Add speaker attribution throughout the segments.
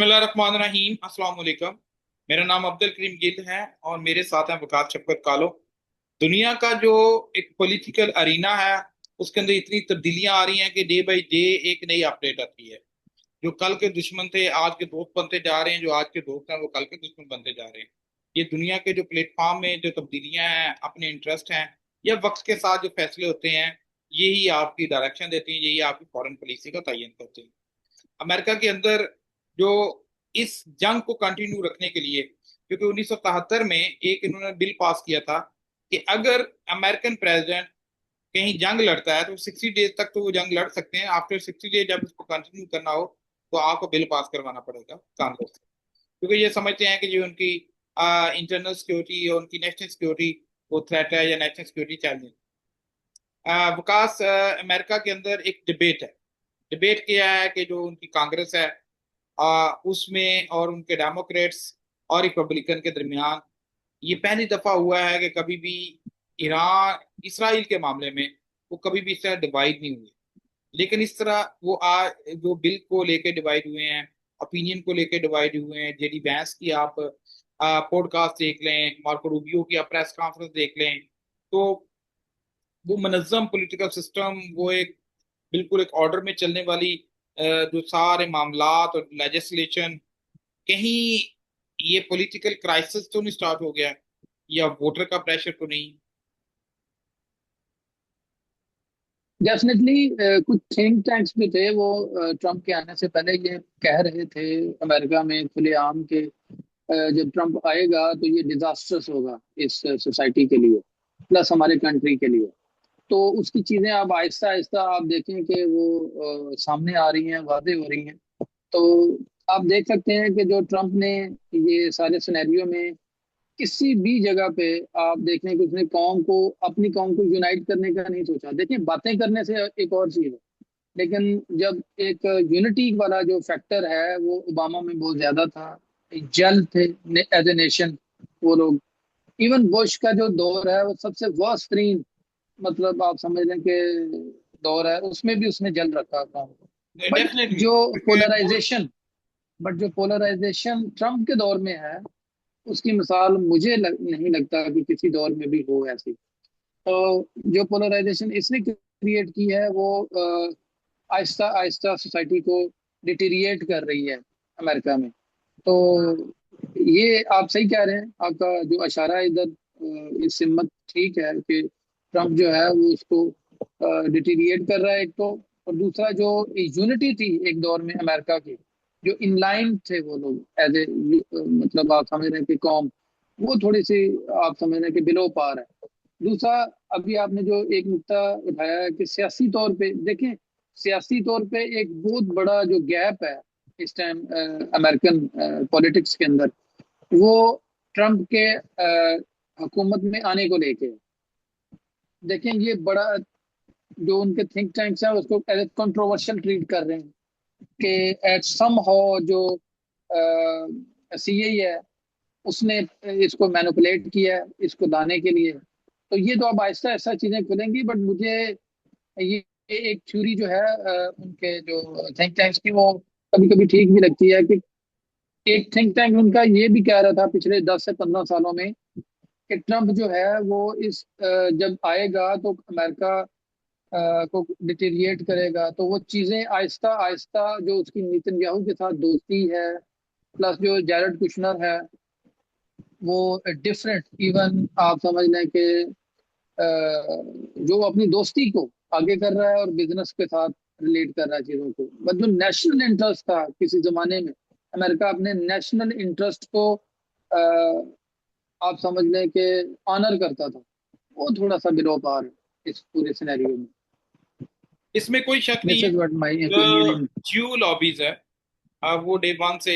Speaker 1: बिस्मिल्लाहिर्रहमानिर्रहीम। अस्सलाम वालेकुम। मेरा नाम अब्दुल करीम गिल है और मेरे साथ हैं वकास शफकत कालो। दुनिया का जो एक पॉलिटिकल अरीना है उसके अंदर इतनी तब्दीलियां आ रही हैं कि डे बाई डे एक नई अपडेट आती है। जो कल के दुश्मन थे आज के दोस्त बनते जा रहे हैं, जो आज के दोस्त हैं वो कल के दुश्मन बनते जा रहे हैं। ये दुनिया के जो प्लेटफॉर्म में जो तब्दीलियां हैं, अपने इंटरेस्ट हैं या वक्त के साथ जो फैसले होते हैं, यही आपकी डायरेक्शन देती हैं, यही आपकी फॉरेन पॉलिसी का तयन करते हैं। अमेरिका के अंदर जो इस जंग को कंटिन्यू रखने के लिए, क्योंकि 1977 में एक इन्होंने बिल पास किया था कि अगर अमेरिकन प्रेसिडेंट कहीं जंग लड़ता है तो 60 डेज तक तो वो जंग लड़ सकते हैं। आफ्टर 60 डेज जब उसको कंटिन्यू करना हो तो आपको बिल पास करवाना पड़ेगा कांग्रेस से, क्योंकि ये समझते हैं कि जो उनकी इंटरनल सिक्योरिटी और उनकी नेशनल सिक्योरिटी वो थ्रेट है या नेशनल सिक्योरिटी चैलेंज। विकास, अमेरिका के अंदर एक डिबेट है। डिबेट क्या है कि जो उनकी कांग्रेस है उसमें और उनके डेमोक्रेट्स और रिपब्लिकन के दरमियान ये पहली दफा हुआ है कि कभी भी ईरान इसराइल के मामले में वो कभी भी इस तरह डिवाइड नहीं हुए। लेकिन इस तरह वो आज जो बिल को लेके डिवाइड हुए हैं, ओपिनियन को लेके डिवाइड हुए हैं। जेडी वैंस की आप पॉडकास्ट देख लें, मार्को रूबियो की आप प्रेस कॉन्फ्रेंस देख लें, तो वो मनज़्ज़म पॉलिटिकल सिस्टम, वो एक बिल्कुल एक ऑर्डर में चलने वाली जो सारे मामलात और लेजिस्लेशन, कहीं ये पॉलिटिकल क्राइसिस तो नहीं स्टार्ट हो गया या वोटर का प्रेशर तो नहीं?
Speaker 2: डेफिनेटली कुछ थिंक टैंक्स भी थे वो ट्रम्प के आने से पहले ये कह रहे थे अमेरिका में खुलेआम के जब ट्रम्प आएगा तो ये डिजास्टर्स होगा इस सोसाइटी के लिए प्लस हमारे कंट्री के लिए। तो उसकी चीजें अब आहिस्ता आहिस्ता आप देखें कि वो सामने आ रही हैं, वादे हो रही हैं। तो आप देख सकते हैं कि जो ट्रम्प ने ये सारे सिनेरियो में किसी भी जगह पे आप देखें कि उसने कौम को अपनी कौम को यूनाइट करने का नहीं सोचा। देखिए बातें करने से एक और चीज है, लेकिन जब एक यूनिटी वाला जो फैक्टर है वो ओबामा में बहुत ज्यादा था। जल थे एज ए नेशन वो लोग। इवन बुश का जो दौर है वो सबसे वर्स्ट तरीन, मतलब आप समझ लें कि दौर है, उसमें भी उसने जल रखा कौम को। बट
Speaker 1: डेफिनेटली,
Speaker 2: जो
Speaker 1: क्योंकि वो
Speaker 2: पोलराइजेशन बट जो पोलराइजेशन ट्रम्प के दौर में है उसकी मिसाल मुझे नहीं लगता कि किसी दौर में भी हो ऐसी। तो जो पोलराइजेशन इसने क्रिएट की है वो आहिस्ता आहिस्ता सोसाइटी को डिटीरिएट कर रही है अमेरिका में। तो ये आप सही कह रहे हैं, आपका जो इशारा है इधर इस सिमत ठीक है कि ट्रम्प जो है वो उसको डिटीरिएट कर रहा है एक तो। और दूसरा जो यूनिटी थी एक दौर में अमेरिका की, जो इनलाइन थे वो लोग एज ए, मतलब आप समझ रहे हैं कि कौम वो थोड़ी सी आप समझ रहे हैं कि बिलो पार है। दूसरा, अभी आपने जो एक नुक्ता उठाया है कि सियासी तौर पे देखें, सियासी तौर पे एक बहुत बड़ा जो गैप है इस टाइम अमेरिकन पॉलिटिक्स के अंदर, वो ट्रम्प के हुकूमत में आने को लेके है। देखें ये बड़ा, जो उनके थिंक टैंक्स हैं उसको एज कंट्रोवर्शियल ट्रीट कर रहे हैं कि एट सम हो जो सीए है उसने इसको मैनिपुलेट किया है इसको लाने के लिए। तो ये तो अब आहिस्ता आहिस्ता चीजें खुलेंगी। बट मुझे ये एक थ्योरी जो है उनके जो थिंक टैंक्स की वो कभी कभी ठीक भी लगती है कि एक थिंक टैंक उनका ये भी कह रहा था पिछले 10 से 15 सालों में कि ट्रम्प जो है वो जब आएगा तो अमेरिका को डिटेरिएट करेगा। तो वो चीजें आहिस्ता आहिस्ता जो उसकी नेतन्याहू के साथ दोस्ती है प्लस जो जैरेड कुशनर है वो डिफरेंट, इवन आप समझ लें कि अ, जो अपनी दोस्ती को आगे कर रहा है और बिजनेस के साथ रिलेट कर रहा है चीजों को। बट जो नेशनल इंटरेस्ट था किसी जमाने में, अमेरिका अपने नेशनल इंटरेस्ट को अ, आप समझ लें कि ऑनर करता था, वो थोड़ा सा बिलो पार है इस पूरे सिनेरियो में।
Speaker 1: इसमें कोई शक नहीं
Speaker 2: दिस
Speaker 1: है।
Speaker 2: इज व्हाट माय ओपिनियन
Speaker 1: जो
Speaker 2: इन।
Speaker 1: ज्यू लॉबीज है, वो डे वन से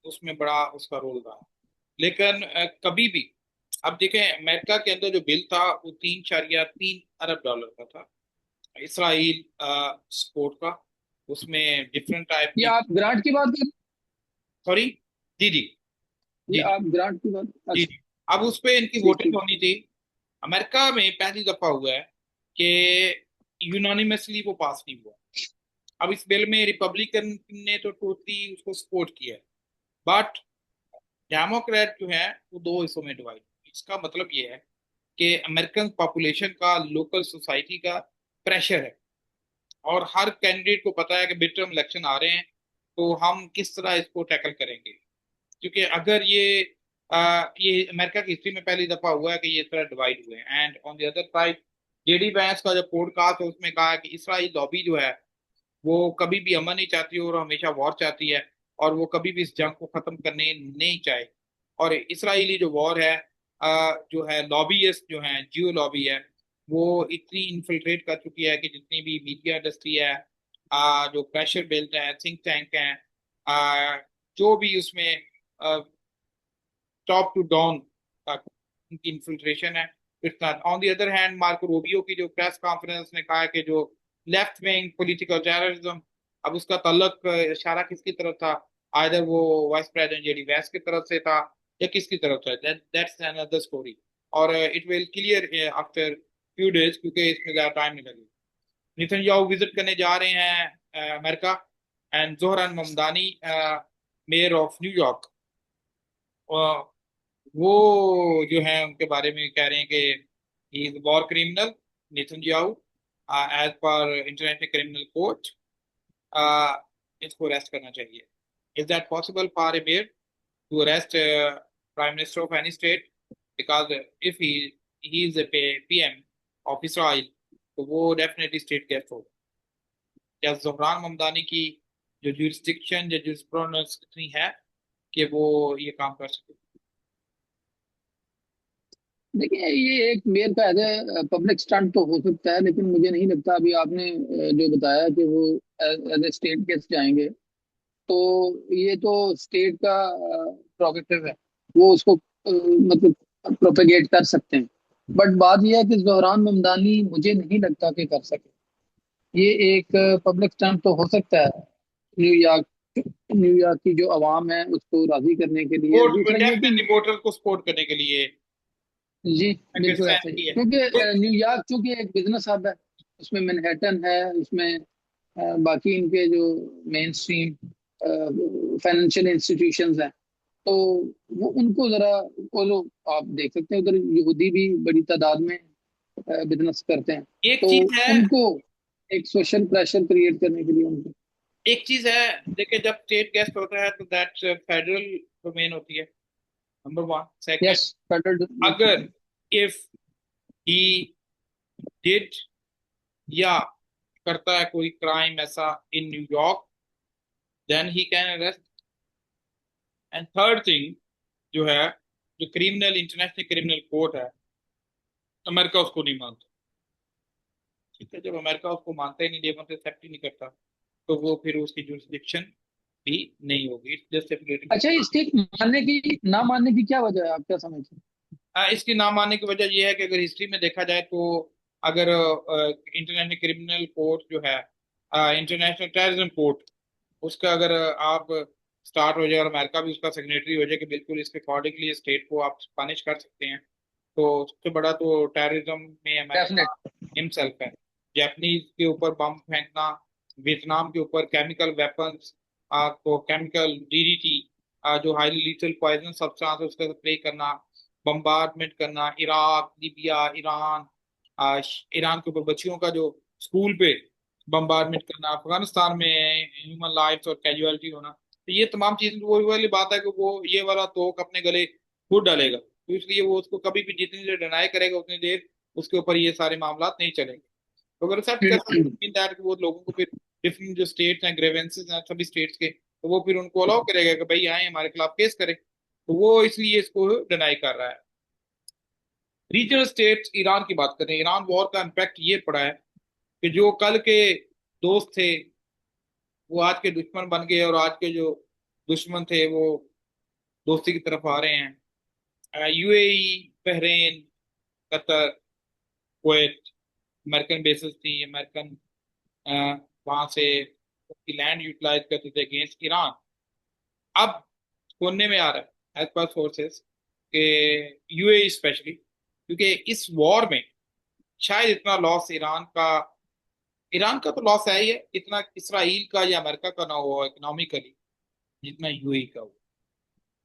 Speaker 1: उसमें बड़ा उसका रोल रहा। लेकिन कभी भी अब देखें, अमेरिका के अंदर जो बिल था वो 3.3 अरब डॉलर का था। इसराइल सपोर्ट का, उसमें डिफरेंट टाइप
Speaker 2: ये
Speaker 1: की।
Speaker 2: आप ग्रांट की बात कर,
Speaker 1: सॉरी। जी जी।
Speaker 2: ये
Speaker 1: जी जी।
Speaker 2: आप ग्रांट की बात,
Speaker 1: जी
Speaker 2: अच्छा।
Speaker 1: जी। अब उस पे इनकी
Speaker 2: ठीक
Speaker 1: वोटिंग
Speaker 2: ठीक।
Speaker 1: होनी थी। अमेरिका में पहली दफा हुआ है कि यूनानिमसली वो पास नहीं हुआ। अब इस बिल में रिपब्लिकन ने तो टोटली उसको सपोर्ट किया है, बट डेमोक्रेट जो है वो दो हिस्सों में डिवाइड। इसका मतलब ये है कि अमेरिकन पॉपुलेशन का लोकल सोसाइटी का प्रेशर है, और हर कैंडिडेट को पता है कि मिड टर्म इलेक्शन आ रहे हैं, तो हम किस तरह इसको टैकल करेंगे। क्योंकि अगर ये अमेरिका की हिस्ट्री में पहली दफा हुआ है कि ये इस तरह डिवाइड हुए हैं। And on the other side, JD Vance का जो पॉडकास्ट है उसमें कहा है कि इसराइल लॉबी जो है वो कभी भी अमन नहीं चाहती और हमेशा वॉर चाहती है, और वो कभी भी इस जंग को खत्म करने नहीं चाहे। और इसराइली जो वॉर है, जो है लॉबीइस्ट जो है, जियो लॉबी है, वो इतनी इन्फिल्ट्रेट कर चुकी है कि जितनी भी मीडिया इंडस्ट्री है, जो प्रेशर बिल्ड है, थिंक टैंक है, जो भी उसमें टॉप टू डाउन उनकी इन्फिल्ट्रेशन है। It's on the other hand, Marco Rubio की जो प्रेस कॉन्फ्रेंस ने कहा है कि जो लेफ्ट विंग पॉलिटिकल टेररिज्म, अब उसका ताल्लुक इशारा किसकी तरफ था, आइदर वो वाइस प्रेसिडेंट जेडी वैंस की तरफ से था या किसकी तरफ था, दैट्स अनदर स्टोरी। और it will clear after few days, क्योंकि इसमें ज्यादा टाइम नहीं लगेगा। नेतन्याहू विजिट करने जा रहे हैं America. And Zohran Mamdani, mayor of New York, वो जो है उनके बारे में कह रहे हैं कि he is war criminal Netanyahu, as per international criminal court, इसको अरेस्ट करना चाहिए। Is that possible for a mayor to arrest prime minister of any state? Because if he is a PM of Israel, तो वो definitely state guest होगा। क्या ज़हरान ममदानी की जो jurisdiction या जुरिस्प्रूडेंस इतनी है कि वो ये काम कर सके?
Speaker 2: देखिए, ये एक मेयर का एज पब्लिक स्टंट तो हो सकता है, लेकिन मुझे नहीं लगता। अभी आपने जो बताया कि वो एज ए स्टेट गेस्ट जाएंगे, तो ये तो स्टेट का प्रोगेटिव है, वो उसको मतलब प्रोपेगेट कर सकते हैं। बट बात यह है कि जोहरान ममदानी मुझे नहीं लगता कि कर सके। ये एक पब्लिक स्टंट तो हो सकता है न्यूयॉर्क न्यूयॉर्क की जो आवाम है उसको राजी करने के लिए।
Speaker 1: वो
Speaker 2: दूसरा ये कि
Speaker 1: डेफिनेटली वोटर को सपोर्ट करने के लिए
Speaker 2: जी, बिल्कुल ऐसा ही,
Speaker 1: क्रिश्चियनिटी है।
Speaker 2: क्योंकि
Speaker 1: तो
Speaker 2: न्यूयॉर्क चूंकि एक बिजनेस हब है, उसमें मैनहट्टन है, उसमें बाकी इनके जो मेन स्ट्रीम फाइनेंशियल इंस्टीट्यूशंस हैं, तो वो उनको जरा, वो लोग आप देख सकते हैं उधर यहूदी भी बड़ी तादाद में बिजनेस करते हैं,
Speaker 1: एक
Speaker 2: तो
Speaker 1: चीज है,
Speaker 2: उनको एक सोशल प्रेशर क्रिएट करने के लिए उनको।
Speaker 1: एक चीज है, देखिए जब स्टेट गेस्ट होता है तो दैट फेडरल डोमेन होती है, number one. Second,
Speaker 2: yes, federal.
Speaker 1: अगर इफ ही डिड या करता है कोई क्राइम ऐसा in New York, then he can arrest. And third thing जो है, जो क्रिमिनल इंटरनेशनल क्रिमिनल कोर्ट है, अमेरिका उसको नहीं मानता। ठीक है, जब अमेरिका उसको मानता ही नहीं, लेवन से एक्सेप्ट ही नहीं करता, तो वो फिर उसकी जुरिस्डिक्शन भी नहीं होगी। It's just a political.
Speaker 2: अच्छा, स्टेट मानने की ना मानने की क्या वजह है, आप क्या समझते हैं?
Speaker 1: इसकी ना मानने की वजह यह है कि अगर हिस्ट्री में देखा जाए तो, अगर इंटरनेशनल क्रिमिनल कोर्ट जो है, इंटरनेशनल टेररिज्म कोर्ट, उसका अगर आप स्टार्ट हो जाए और अमेरिका भी उसका सिग्नेटरी हो जाए कि बिल्कुल इसके अकॉर्डिंगली स्टेट को आप पनिश कर सकते हैं, तो सबसे बड़ा तो टेररिज्म में अमेरिका
Speaker 2: डेफिनेट।
Speaker 1: हिमसेल्फ है। जापानीज के ऊपर बम फेंकना, वियतनाम के ऊपर केमिकल वेपन्स, को केमिकल डीडीटी, जो हाईली लीथल पॉइजन सब्सटेंस है उसका स्प्रे करना, बम्बार्डमेंट करना, इराक, लीबिया, ईरान, ईरान के ऊपर बच्चियों का जो स्कूल पे बम्बार्डमेंट करना, अफगानिस्तान में ह्यूमन लाइफ्स और कैजुअलिटी होना, तो ये तमाम चीजें वो वाली बात है कि वो ये वाला तोक अपने गले खुद डालेगा, तो इसलिए वो उसको कभी भी जितनी देर डिनाई करेगा उतनी देर उसके ऊपर ये सारे मामला नहीं चलेंगे। तो अगर एक्सेप्ट कर सकते दैट, वो लोगों को फिर डिफरेंट जो स्टेट्स हैं, ग्रेवेंसेस हैं सभी स्टेट्स के, तो वो फिर उनको अलाउ करेगा कि भाई आए हमारे खिलाफ केस करें, तो वो इसलिए इसको डिनाई कर रहा है। रीजनल स्टेट्स, ईरान की बात करें, ईरान वॉर का इम्पैक्ट ये पड़ा है कि जो कल के दोस्त थे वो आज के दुश्मन बन गए, और आज के जो दुश्मन थे वो दोस्ती की तरफ आ रहे हैं। UAE, Bahrain, Qatar, Kuwait, American bases थी, अमेरिकन वहां से उसकी लैंड यूटिलाइज करते थे अगेंस्ट ईरान। अब सुनने में आ रहा है एज पर सोर्सेस के यूएई स्पेशली, क्योंकि इस वॉर में शायद इतना लॉस ईरान का तो लॉस है ही है, इतना इसराइल का या अमेरिका का ना हुआ इकोनॉमिकली जितना यूएई का हुआ।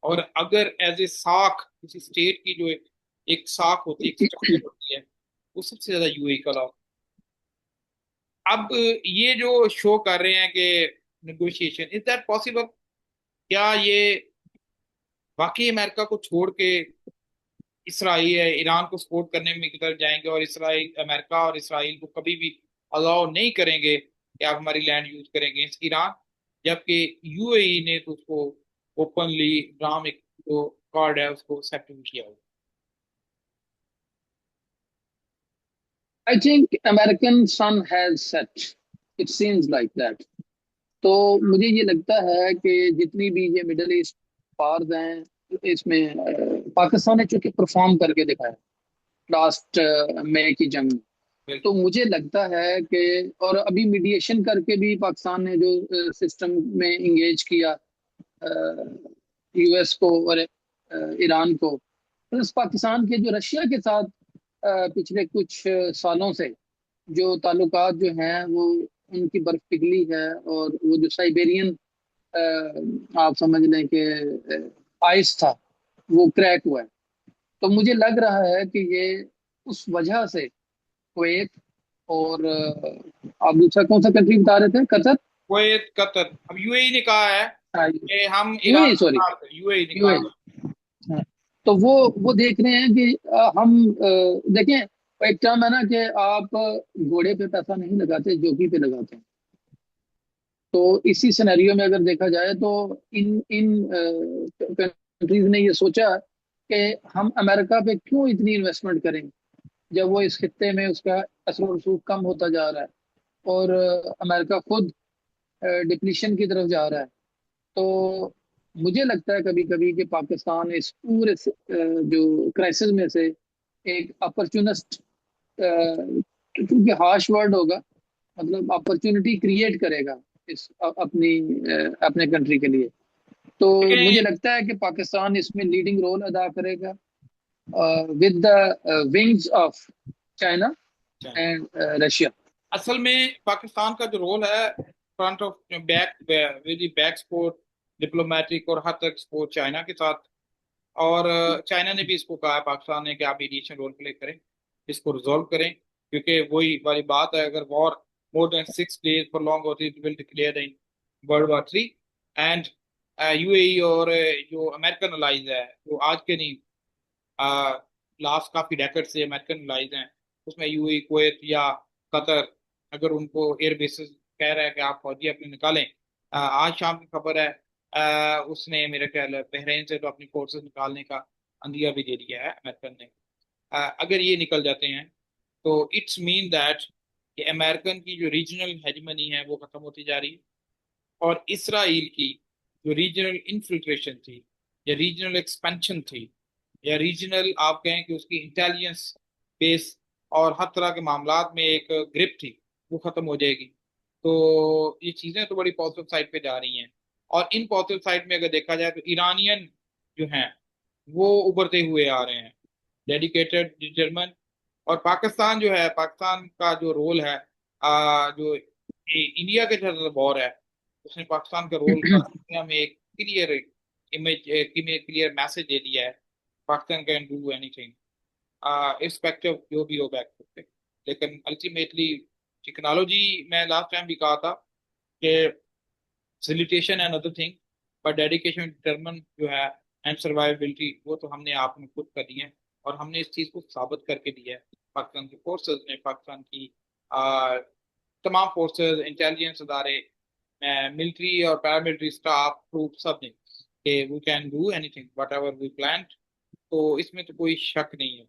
Speaker 1: और अगर एज ए साख किसी स्टेट की जो एक साख होती है, एक स्ट्रक्चर होती है, वो सबसे ज्यादा यूएई का लाभ। अब ये जो शो कर रहे हैं कि नेगोशिएशन, इज दैट पॉसिबल? क्या ये वाकई अमेरिका को छोड़ के इसराइल ईरान को सपोर्ट करने में की तरफ जाएंगे, और इसराइल, अमेरिका और इसराइल को कभी भी अलाउ नहीं करेंगे कि आप हमारी लैंड यूज करेंगे ईरान, जबकि यूएई ने तो उसको ओपनली इस्लामिक जो कार्ड है उसको एक्सेप्ट भी किया हुआ।
Speaker 2: I think American sun has set, it seems like that. तो मुझे ये लगता है कि जितनी भी ये मिडल ईस्ट पार्स हैं, इसमें पाकिस्तान ने चूंकि परफॉर्म करके दिखाया लास्ट मई की जंग में, तो
Speaker 1: बिल्कुल।
Speaker 2: मुझे लगता है कि, और अभी मीडिएशन करके भी पाकिस्तान ने जो सिस्टम में इंगेज किया यूएस को और ईरान को, प्लस पाकिस्तान के जो रशिया के साथ पिछले कुछ सालों से जो ताल्लुकात जो हैं वो, उनकी बर्फ पिघली है, और वो जो साइबेरियन आप समझ लें कि आइस था, वो क्रैक हुआ है। तो मुझे लग रहा है कि ये उस वजह से कुवैत और आप दूसरा कौन सा कंट्री बता रहे थे, कतर?
Speaker 1: कुवैत, कतर, अब यूएई ने कहा है कि हम ईरान
Speaker 2: यूएई,
Speaker 1: के
Speaker 2: सॉरी,
Speaker 1: साथ, यूएई ने कहा
Speaker 2: यूएई। हाँ। तो वो देख रहे हैं कि हम देखें, एक टर्म है ना कि आप घोड़े पे पैसा नहीं लगाते, जोकी पे लगाते हैं। तो इसी सिनेरियो में अगर देखा जाए तो इन इन कंट्रीज ने ये सोचा कि हम अमेरिका पे क्यों इतनी इन्वेस्टमेंट करें, जब वो इस खित्ते में उसका असर और रसूख कम होता जा रहा है, और अमेरिका खुद डिप्लीशन की तरफ जा रहा है। तो मुझे लगता है कभी कभी कि पाकिस्तान इस पूरे जो क्राइसिस में से एक अपॉर्चुनिस्ट, क्योंकि हार्श वर्ड होगा, मतलब अपॉर्चुनिटी क्रिएट करेगा इस अपने कंट्री के लिए। तो मुझे
Speaker 1: लेकिन
Speaker 2: लगता है कि पाकिस्तान इसमें लीडिंग रोल अदा करेगा with the wings of China and Russia.
Speaker 1: असल में पाकिस्तान का जो रोल है, front of back, with back support, diplomatic और हद तक सपोर्ट चाइना के साथ। और चाइना ने भी इसको कहा है पाकिस्तान ने कि आप मीडिएशन रोल प्ले करें, इसको रिजॉल्व करें, क्योंकि वही वाली बात है, अगर war more than 6 days for long होती है will declare in world war 3। And UAE और जो अमेरिकन अलाइज है, जो आज के नहीं, लास्ट काफी डेकेड से अमेरिकन अलाइज हैं, उसमें यूएई, कुवैत या कतर, अगर उनको एयर बेसिस कह रहा है कि आप फौजी अपने निकालें। आज शाम की खबर है, उसने मेरे ख्याल है बहरीन से तो अपनी फोर्सेस निकालने का अंदिया भी दे दिया है अमेरिकन ने। अगर ये निकल जाते हैं तो इट्स मीन दैट कि अमेरिकन की जो रीजनल हेजमनी है वो खत्म होती जा रही है, और इसराइल की जो रीजनल इन्फिल्ट्रेशन थी, या रीजनल एक्सपेंशन थी, या रीजनल आप कहें कि उसकी इंटेलिजेंस बेस और हर तरह के मामलात में एक ग्रिप थी, वो खत्म हो जाएगी। तो ये चीजें तो बड़ी पॉजिटिव साइड पे जा रही हैं। और इन पॉजिटिव साइड में अगर देखा जाए तो ईरानियन जो हैं वो उभरते हुए आ रहे हैं, डेडिकेटेड, डिटरमिन। और पाकिस्तान जो है, पाकिस्तान का जो रोल है, जो इंडिया के साथ वॉर है, उसने पाकिस्तान का रोल का दुनिया में एक क्लियर इमेज, क्लियर मैसेज दे दिया है, Pakistan can do anything irrespective जो भी हो बैक पे। लेकिन अल्टीमेटली टेक्नोलॉजी, मैं लास्ट टाइम भी कहा था कि facilitation and other thing, but dedication, determine जो है, एंड सर्वाइवेबिलिटी, वो तो हमने आप में खुद कर दी है। और हमने इस चीज़ को साबित करके दिया है, पाकिस्तान की फोर्सेज ने, पाकिस्तान की आ, तमाम फोर्सेज, इंटेलिजेंस अदारे, मिलिट्री और पैरामिलिट्री स्टाफ, ट्रूप, सब ने, कि we can do anything whatever we plan. तो इसमें तो कोई शक नहीं है।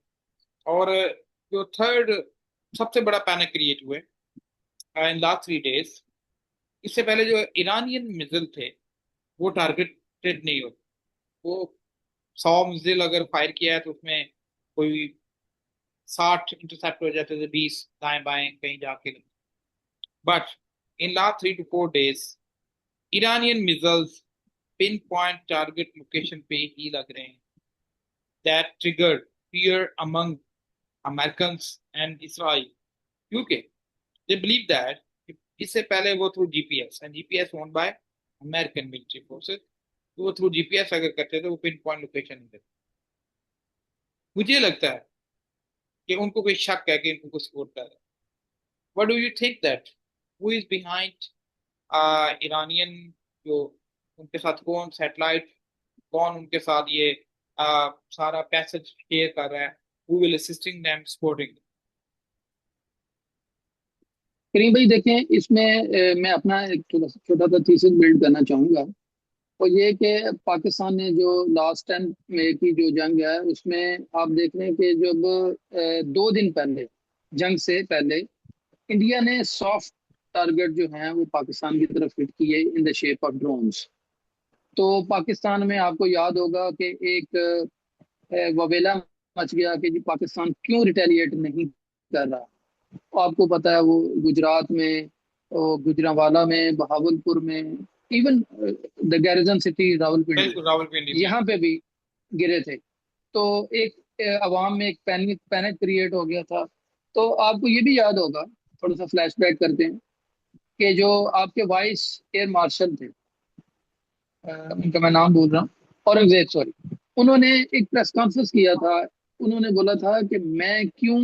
Speaker 1: और जो थर्ड सबसे बड़ा पैनिक क्रिएट हुए इन लास्ट 3 days, इससे पहले जो ईरानियन मिसाइल थे वो टारगेटेड नहीं होते। वो 100 मिसाइल अगर फायर किया है तो उसमें कोई 60 इंटरसेप्ट हो जाते थे, 20 दाएं बाएं कहीं जाके। But in last 3 to 4 days Iranian missiles pin point target location पे ही लग रहे हैं। That triggered fear among Americans and Israel, क्योंकि they believe that इससे पहले वो through GPS, and GPS owned by American military forces, तो वो थ्रू जीपीएस अगर करते तो वो पिन पॉइंट लोकेशन नहीं देते। मुझे लगता है कि उनको कोई शक है कि इनको कुछ सपोर्ट कर रहा है। What do you think that who is behind Iranian, जो उनके साथ कौन सैटेलाइट, कौन उनके साथ ये सारा पैसेज शेयर कर रहा है, who will assisting them supporting.
Speaker 2: Karim भाई देखें इसमें मैं अपना एक छोटा सा थीसिस बिल्ड करना चाहूंगा। और ये कि पाकिस्तान ने जो लास्ट टाइम में की जो जंग है उसमें आप देख रहे हैं कि जब 2 दिन पहले, जंग से पहले, इंडिया ने सॉफ्ट टारगेट जो है वो पाकिस्तान की तरफ हिट किए in the shape of drones. तो पाकिस्तान में आपको याद होगा कि एक ववेला मच गया कि जी पाकिस्तान क्यों रिटेलिएट नहीं कर रहा। तो आपको पता है वो गुजरात में, और गुजरांवाला में, बहावलपुर में, even the garrison city Rawalpindi,
Speaker 1: बिल्कुल रावलपिंडी में।
Speaker 2: यहाँ पे भी गिरे थे। तो एक अवाम में एक पैनिक पैनिक क्रिएट हो गया था। तो आपको ये भी याद होगा, थोड़ा सा फ्लैशबैक करते हैं, कि जो आपके वाइस एयर मार्शल थे, उनका मैं नाम भूल रहा हूँ, औरंगजेब, सॉरी, उन्होंने एक प्रेस कॉन्फ्रेंस किया था। उन्होंने बोला था कि मैं क्यों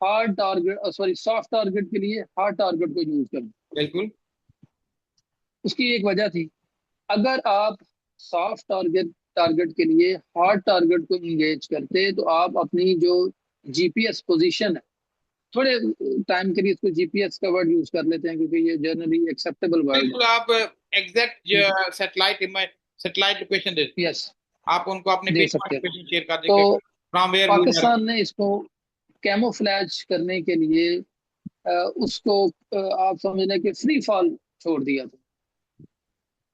Speaker 2: hard target, sorry, soft target के लिए हार्ड टारगेट को यूज करूं।
Speaker 1: बिल्कुल।
Speaker 2: उसकी एक वजह थी, अगर आप सॉफ्ट टारगेट टारगेट के लिए हार्ड टारगेट को इंगेज करते तो आप अपनी जो जीपीएस पोजीशन है, थोड़े टाइम के लिए इसको जीपीएस का वर्ड यूज कर लेते हैं क्योंकि ये जनरली एक्सेप्टेबल वर्ड
Speaker 1: बिल्कुल आप
Speaker 2: है।
Speaker 1: एग्जैक्ट सैटेलाइट लोकेशन दे सकते
Speaker 2: यस,
Speaker 1: हैं। आप उनको अपने
Speaker 2: दे
Speaker 1: पिन
Speaker 2: सकते
Speaker 1: पॉइंट
Speaker 2: हैं।
Speaker 1: लोकेशन शेयर कर देंगे,
Speaker 2: तो
Speaker 1: from where we are.
Speaker 2: Pakistan ने इसको कैमोफ्लैज करने के लिए उसको आप समझ लें कि फ्री फॉल छोड़ दिया था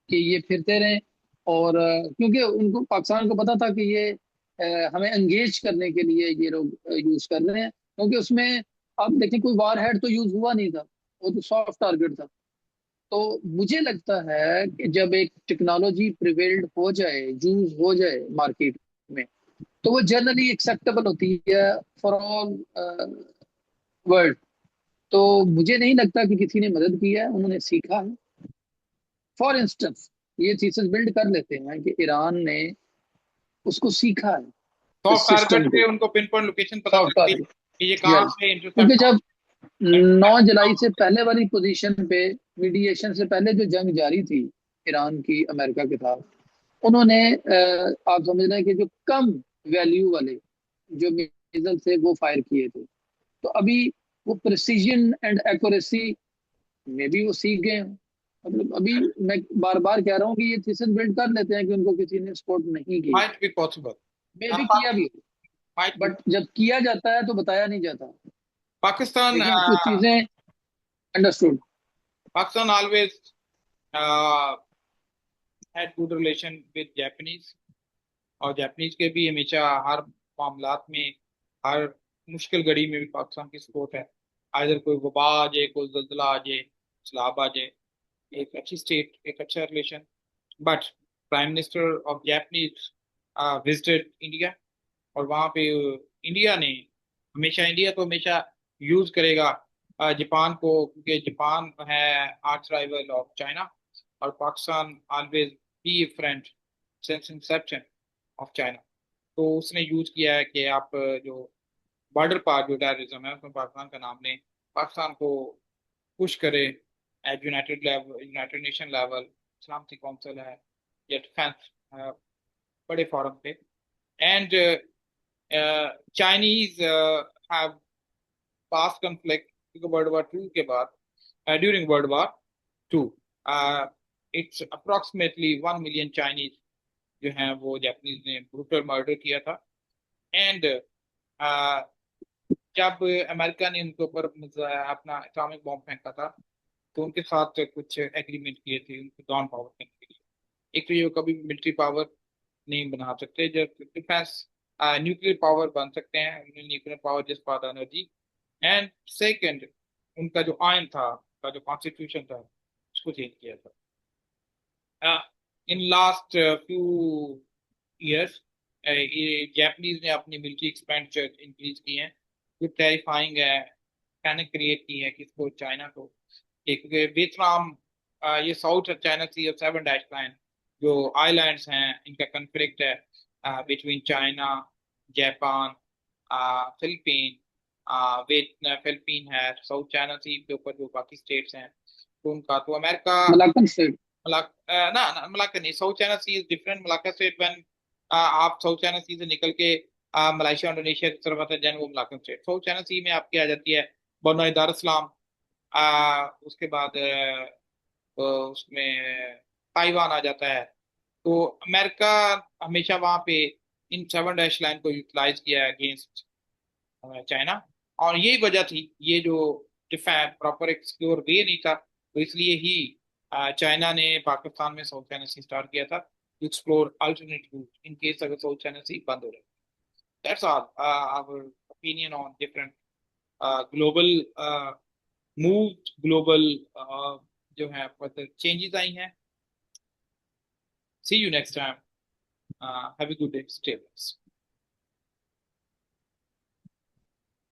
Speaker 2: कि ये फिरते रहें। और क्योंकि उनको, पाकिस्तान को पता था कि ये हमें एंगेज करने के लिए ये लोग यूज कर रहे हैं, क्योंकि उसमें आप देखें कोई वार हेड तो यूज हुआ नहीं था, वो तो सॉफ्ट टारगेट था। तो मुझे लगता है कि जब एक टेक्नोलॉजी प्रिवेल्ड हो जाए, यूज हो जाए मार्केट में, तो वो जनरली एक्सेप्टेबल होती है फॉर ऑल वर्ल्ड। तो मुझे नहीं लगता कि किसी ने मदद की है, उन्होंने सीखा है। फॉर इंस्टेंस, ये थीसिस बिल्ड कर लेते हैं कि ईरान ने उसको सीखा है,
Speaker 1: सॉफ्ट
Speaker 2: इस
Speaker 1: टारगेट
Speaker 2: सिस्टम
Speaker 1: पे
Speaker 2: को,
Speaker 1: उनको पिन पॉइंट लोकेशन पता
Speaker 2: सॉफ्ट
Speaker 1: चलती है
Speaker 2: टारगेट।
Speaker 1: कि ये कहाँ
Speaker 2: यस,
Speaker 1: से
Speaker 2: क्योंकि
Speaker 1: इंटरसेप्ट।
Speaker 2: जब 9 जुलाई से पहले वाली पोजीशन पे, मीडिएशन से पहले जो जंग जारी थी ईरान की अमेरिका के साथ, उन्होंने आप समझ रहे हैं कि जो कम वैल्यू वाले जो मिसाइल थे वो फायर किए थे। तो अभी वो प्रिसीजन एंड एक्यूरेसी में भी वो सीख गए हैं। मतलब अभी मैं बार बार कह रहा हूँ कि ये थीसिस बिल्ड कर लेते हैं कि उनको किसी ने सपोर्ट नहीं की,
Speaker 1: माइट बी पॉसिबल।
Speaker 2: मे भी किया भी,
Speaker 1: माइट बी।
Speaker 2: बट जब किया जाता है तो बताया नहीं जाता।
Speaker 1: पाकिस्तान
Speaker 2: लेकिन कुछ चीजें understood.
Speaker 1: Pakistan always had good relation with Japanese, और जापानीज के भी हमेशा हर मामलात में, हर मुश्किल घड़ी में भी पाकिस्तान की सपोर्ट है। अगर कोई वबा आ जाए, कोई जल्जला आ जाए, सैलाब आ जाए, एक अच्छी स्टेट, एक अच्छा relation. But prime minister of Japanese visited India, और वहाँ पे इंडिया ने हमेशा, इंडिया तो हमेशा यूज करेगा जापान को, क्योंकि जापान है आर्च राइवल ऑफ चाइना, और Pakistan always be friend since Inception of China. तो उसने यूज किया है कि आप जो बॉर्डर पार जो टेररिज्म है उसमें पाकिस्तान का नाम लें, पाकिस्तान को पुश करे at united level, united nation level, सलामती काउंसिल है या डिफेंस बड़े फोरम पे। And Chinese have past conflict, क्योंकि वर्ल्ड वॉर 2 के बाद, during world war 2 it's approximately 1 million Chinese जो हैं वो जापानीज ने ब्रूटल मर्डर किया था। एंड जब अमेरिका ने उनके ऊपर अपना एटॉमिक बॉम्ब फेंका था, तो उनके साथ कुछ एग्रीमेंट किए थे उनको डॉन पावर करने के लिए। एक तो ये कभी भी मिलिट्री पावर नहीं बना सकते, जब डिफेंस न्यूक्लियर पावर बन सकते हैं, न्यूक्लियर पावर जिस पावर एनर्जी। एंड सेकंड, उनका जो आयन था, उनका जो कॉन्स्टिट्यूशन था, उसको चेंज किया था इन लास्ट फ्यू ईयर्स। ये जापानीज ने अपनी मिलिट्री एक्सपेंडिचर इंक्रीज की है, जो टेरिफाइंग है, पैनिक क्रिएट की है किसको, चाइना को। एक वियतनाम, ये साउथ चाइना सी और 7 डैश लाइन जो आइलैंड्स हैं इनका कन्फ्लिक्ट है between China, Japan, Philippine, Philippine है, साउथ चाइना सी के ऊपर जो बाकी स्टेट्स हैं तो उनका, तो अमेरिका,
Speaker 2: मलाकन स्टेट।
Speaker 1: ना मलाक्का नहीं, South China Sea is different. Malacca state when आप साउथ चाइना सी से निकल के मलेशिया इंडोनेशिया की तरफ आते हैं, देन वो मलाक्कन स्टेट। साउथ चाइना सी में आपकी आ जाती है ब्रुनेई दारुसलाम, उसके बाद उसमें ताइवान आ जाता है। तो अमेरिका हमेशा वहां पे इन 7 डैश लाइन को यूटिलाइज किया है अगेंस्ट चाइना, और यही वजह थी, ये जो डिफेंस प्रॉपर एक सिक्योर वे नहीं था, तो इसलिए ही चाइना ने पाकिस्तान में साउथ चाइना सी स्टार्ट किया था to explore alternate route in case अगर साउथ चाइना सी बंद हो जाए। That's all our opinion on different global move, global जो है चेंजेस आई हैं। See you next time, have a good day, stay blessed.